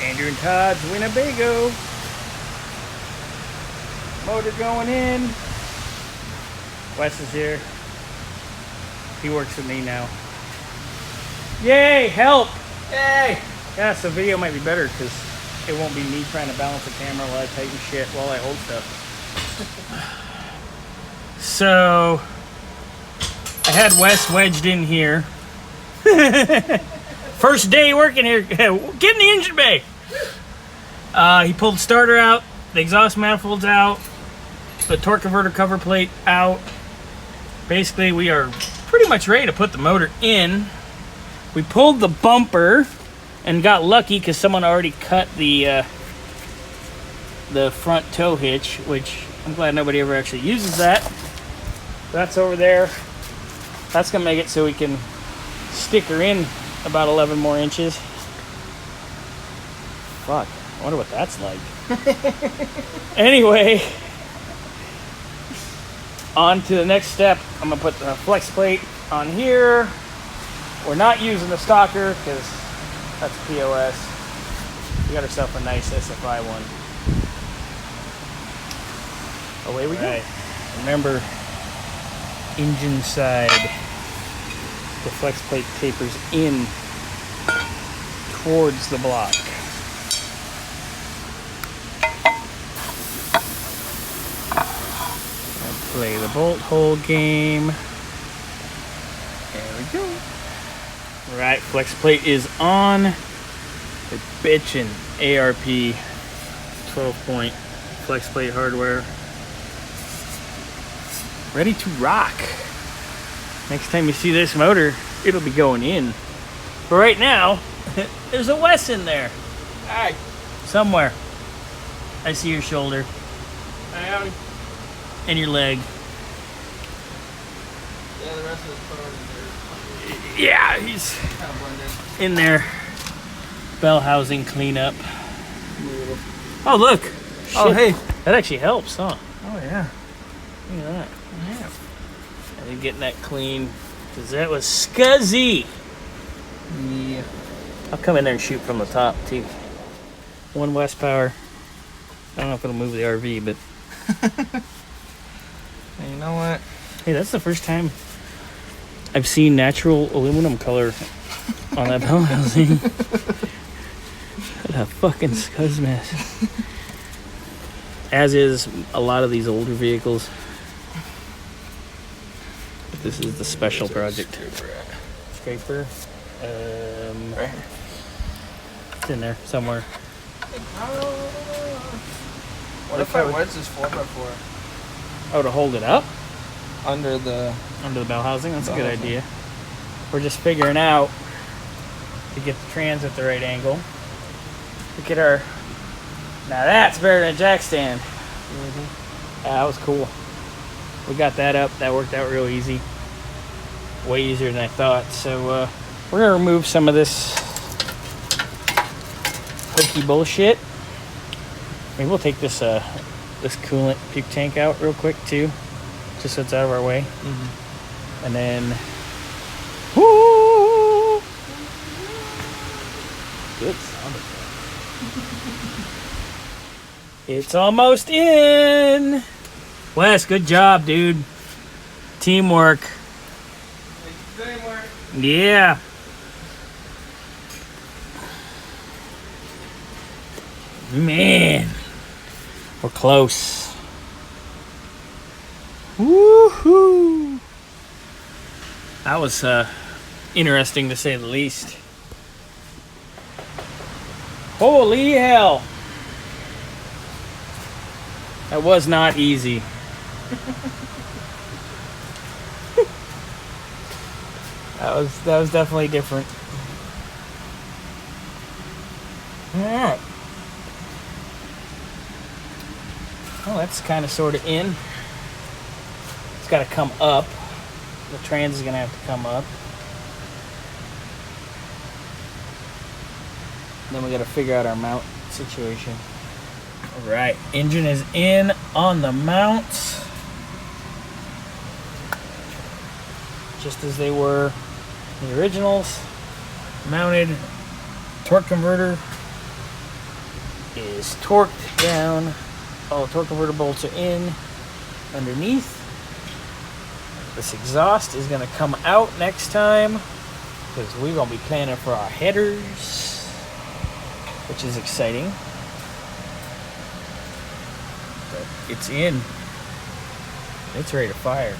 Andrew and Todd's Winnebago. Motor going in. Wes is here. He works with me now. Yay, help! Yay! Yeah, so video might be better because it won't be me trying to balance the camera while I tighten shit while I hold stuff. So, I had Wes wedged in here. First day working here. Get in the engine bay. He pulled the starter out, the exhaust manifold's out, the torque converter cover plate out. Basically, we are pretty much ready to put the motor in. We pulled the bumper and got lucky because someone already cut the front tow hitch, which I'm glad nobody ever actually uses that. That's over there. That's gonna make it so we can stick her in about 11 more inches. Fuck, I wonder what that's like. Anyway, on to the next step. I'm gonna put the flex plate on here. We're not using the stalker because that's POS. We got ourselves a nice SFI one. Away we go. Remember, engine side. The flex plate tapers in towards the block. And play the bolt hole game. There we go. Right, flex plate is on. The bitchin' ARP 12-point flex plate hardware. Ready to rock. Next time you see this motor, it'll be going in. But right now, there's a Wes in there. Hi. Somewhere. I see your shoulder. I am. And your leg. Yeah, the rest of his car is there. Yeah, he's Kind of blended. in there. Bell housing cleanup. Oh, look. Shit. Oh, hey. That actually helps, huh? Oh, yeah. Look at that. Yeah. And getting that clean, because that was scuzzy. Yeah. I'll come in there and shoot from the top, too. 1 West power. I don't know if it'll move the RV, but... And you know what? Hey, that's the first time I've seen natural aluminum color on that bell housing. What a fucking scuzz mess. As is a lot of these older vehicles. But this is the special project. Scraper. Right. It's in there somewhere. What if I wedge this 4x4 Oh, to hold it up? under the... Under the bell housing? That's a Bell good housing. idea. We're just figuring out to get the trans at the right angle. Look at our... Now that's better than a jack stand. Mm-hmm. That was cool. We got that up. That worked out real easy. Way easier than I thought. So we're going to remove some of this hokey bullshit. Maybe we'll take this this coolant puke tank out real quick too. Just so it's out of our way. Mm-hmm. And then... Woo! Good sound effect. It's almost in! Wes, good job, dude. Teamwork. Yeah. Man. We're close. Woohoo! That was interesting to say the least. Holy hell! That was not easy. That was definitely different. Alright. Well, that's kind of sort of in. It's got to come up. The trans is going to have to come up. Then we got to figure out our mount situation. Alright, engine is in on the mounts. Just as they were in the originals. Mounted. Torque converter is torqued down. All the torque converter bolts are in underneath. This exhaust is going to come out next time because we're going to be planning for our headers, which is exciting. But it's in. It's ready to fire.